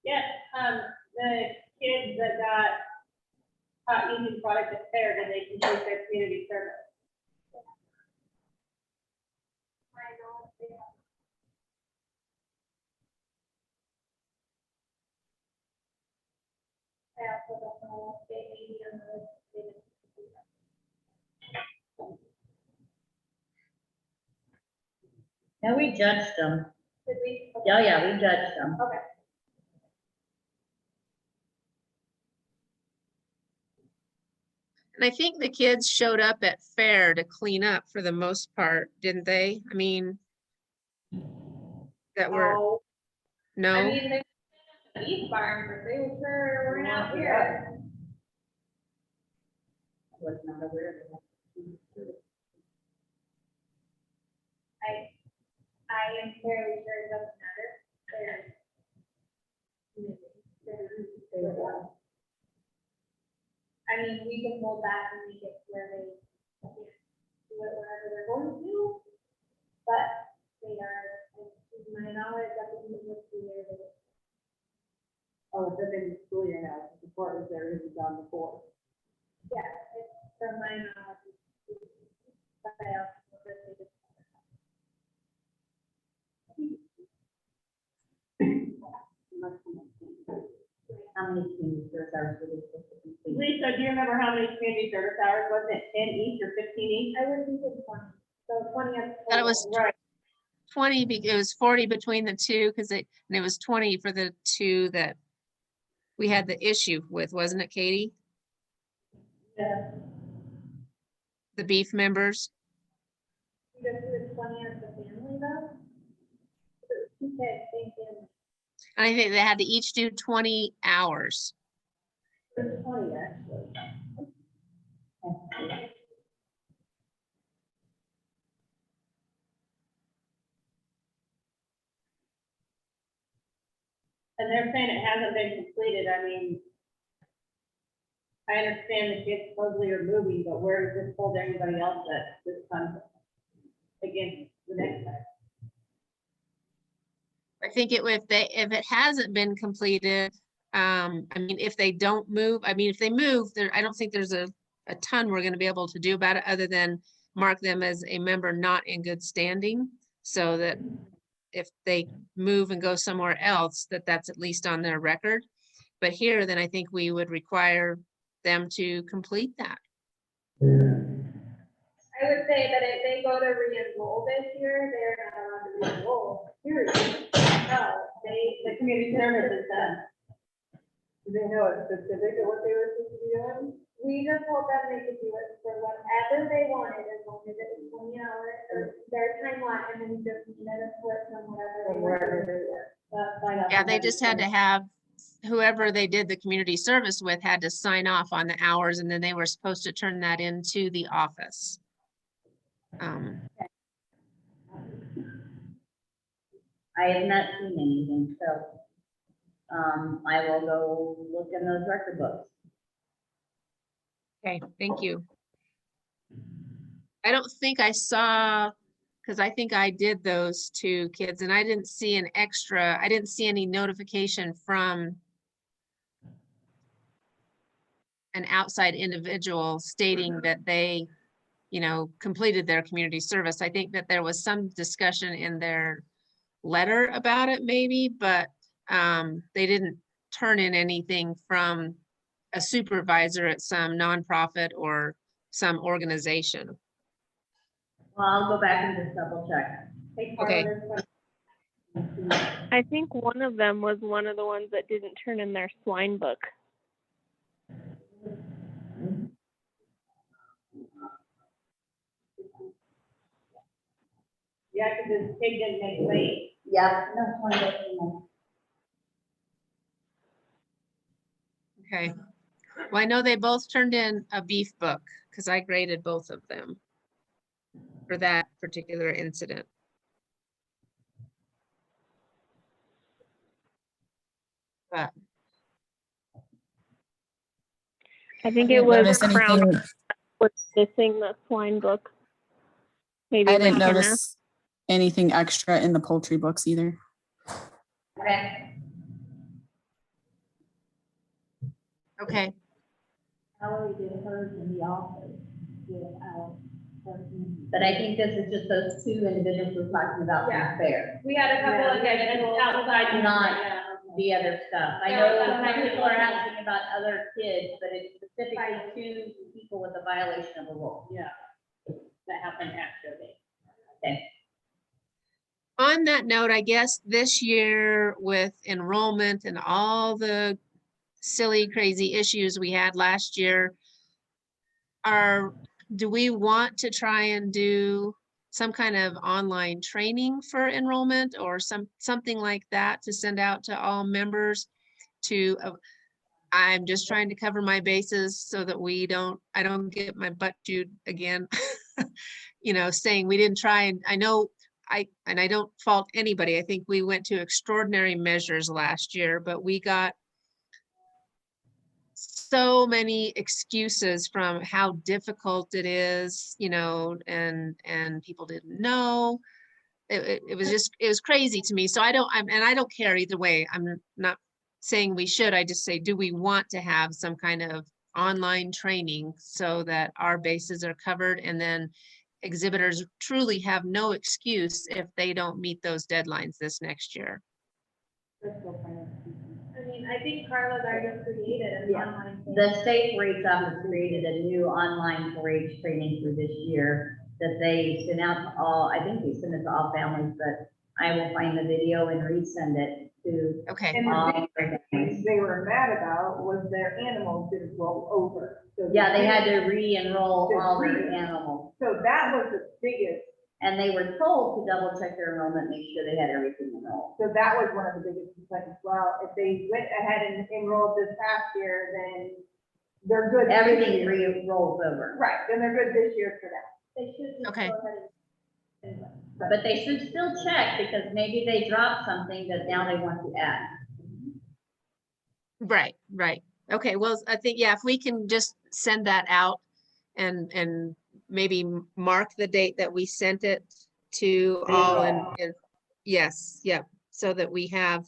Yeah, the kids that got caught using product at fair, did they complete their community service? I also don't know if they may be on the list. They didn't do that. No, we judged them. Did we? Oh, yeah, we judged them. Okay. And I think the kids showed up at fair to clean up for the most part, didn't they? I mean, that were, Oh, I no? mean, they, beef farm, but they were sure we're out here. I was not aware of that. I am fairly sure it doesn't matter. I mean, we can hold back and make it where they can't do it whenever they're going to. But they are, to my knowledge, that was the year they. Oh, it's been in school year now, the support was there, it was done before. Yeah, it's from my knowledge. But I also know that they just. How many community service hours were they supposed to complete? Lisa, do you remember how many community service hours? Was it 10 each or 15 each? I would think it's 20, so 20 of. Thought it was Right. 20, it was 40 between the two, because and it was 20 for the two that we had the issue with, wasn't it, Katie? Yeah. The beef members? You just do the 20 of the family though? Two kids, same family. And I think they had to each do 20 hours. There's 20 actually. And they're saying it hasn't been completed. I mean, I understand the kids supposedly are moving, but where does this hold everybody else that this comes against the next time? I think if it hasn't been completed, I mean, if they don't move, I mean, if they move, I don't think there's a ton we're gonna be able to do about it, other than mark them as a member not in good standing, so that if they move and go somewhere else, that's at least on their record. But here, then I think we would require them to complete that. I would say that if they go to re-enroll this year, they're not allowed to re-enroll, period. No, The community service is done. Do they know a specific of what they were supposed to be doing? we just told them they could do it for whatever they wanted, as long as it was 20 hours, or their time lot, and then we just let us split from whatever they From were. wherever they were. Yeah, they just had to have, whoever they did the community service with had to sign off on the hours, and then they were supposed to turn that into the office. I have not seen anything, so, I will go look in those record books. Okay, thank you. I don't think I saw, because I think I did those two kids, and I didn't see I didn't see any notification from an outside individual stating that they, completed their community service. I think that there was some discussion in their letter about it maybe, but they didn't turn in anything from a supervisor at some nonprofit or some organization. Well, I'll go back and just double check. Okay. I think one of them was one of the ones that didn't turn in their swine book. Yeah, because this pig didn't make weight. Yeah, no, 20 days. Okay. Well, I know they both turned in a beef book because I graded both of them for that particular incident. But I think I it didn't was notice Crown anything. was missing the swine book. Maybe I didn't McKenna. notice anything extra in the poultry books either. Okay. okay, Hourly did hers in the office, did our person. But I think this is just those two individuals we're talking about Yeah. from fair, We had a couple of Okay, and individuals. outside, not the other stuff. I Yeah, know sometimes sometimes people are it's- asking about other kids, but it's specifically two people with a violation of a rule. Yeah, that happened after they. Okay. on that note, I guess this year with enrollment and all the silly, crazy issues we had last year, do we want to try and do some kind of online training for enrollment or something like that to send out to all members to, I'm just trying to cover my bases so that I don't get my butt chewed again, saying we didn't try. And I know I don't fault anybody. I think we went to extraordinary measures last year, but we got so many excuses from how difficult it is, and people didn't know. It was crazy to me. So I don't care either way. I'm not saying we should. I just say, do we want to have some kind of online training so that our bases are covered, and then exhibitors truly have no excuse if they don't meet those deadlines this next year? I mean, I think Carla's already created an Yeah. online thing. The state 4-H office created a new online 4-H training for this year that they sent out to all, I think they sent it to all families, but I will find the video and resend it to Okay, And all. the big thing they were mad about was their animals didn't roll over. So Yeah, they had to re-enroll all their animals. So that was the biggest, And they were told to double check their enrollment, make sure they had everything enrolled. so that was one of the biggest complaints. Well, if they went ahead and enrolled this past year, then they're good. this Everything year. re-rolls over. Right, then they're good this year for that. They should just Okay. go ahead and. But they should still check because maybe they dropped something that now they want to add. right. Okay, well, I think, yeah, if we can just send that out and maybe mark the date that we sent it to all and yes, yep, so that we have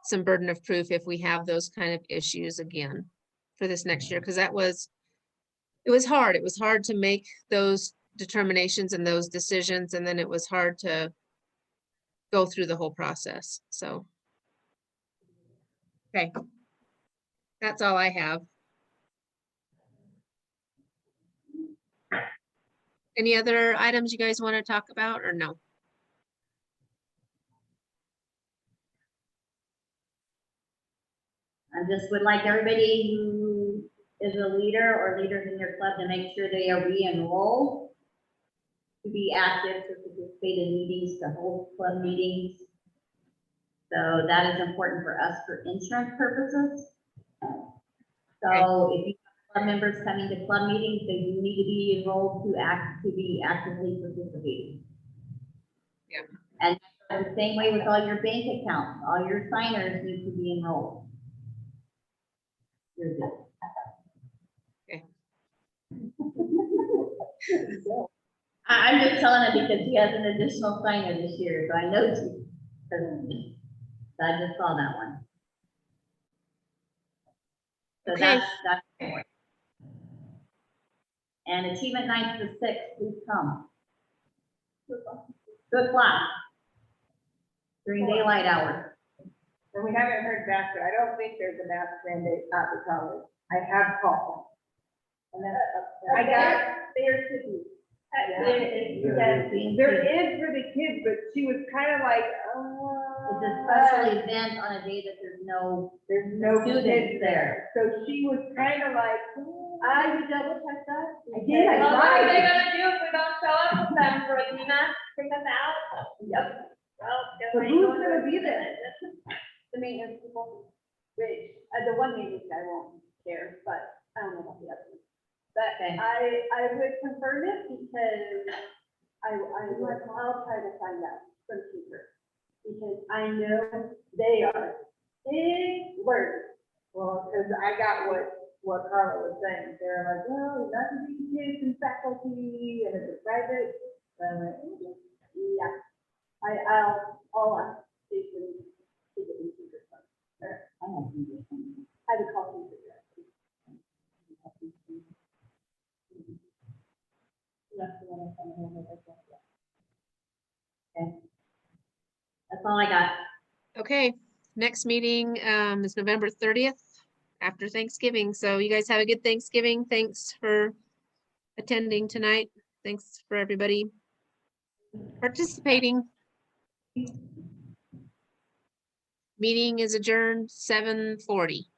some burden of proof if we have those kind of issues again for this next year, because it was hard. It was hard to make those determinations and those decisions, and then it was hard to go through the whole process, so. Okay. That's all I have. Any other items you guys want to talk about or no? I just would like everybody who is a leader or leaders in your club to make sure they are re-enrolled, to be active, to participate in meetings, to hold club meetings. So that is important for us for insurance purposes. So if you have club members coming to club meetings, they do need to be enrolled to be actively participating. Yeah. And the same way with all your bank accounts, all your signers need to be enrolled. You're good. Okay. I'm just telling it because she has an additional signer this year, so I know she. So I just saw that one. So Okay. that's important. And achievement night to 6, please come. 2 o'clock. During daylight hours. And we haven't heard back, I don't think there's a mask mandate at the college. I have called. And then I got there to be. Yes, there is for the kids, but she was kind of like, It's a special event on a day that there's no students students there. So she was kind of like, you double check that? I did, I Well, what are they tried. gonna do if we don't show up with them for a DMAT, pick us out? Yep. Well, But who's gonna be there? The maintenance people, which, the one maintenance guy won't care, but I don't know about the other. But Okay. I would confirm it because I'll try to find out from cheaper. Because I know they are big learners. Well, because I got what Carla was saying, they're like, well, not to be kids and faculty and it's a private. So I'm like, okay. Yeah, I'll ask Jason to get me cheaper. I don't think there's any. I would call cheaper. That's the one I'm trying to Okay. That's all I got. Okay, next meeting is November 30th after Thanksgiving. So you guys have a good Thanksgiving. Thanks for attending tonight. Thanks for everybody participating. Meeting is adjourned 7:40.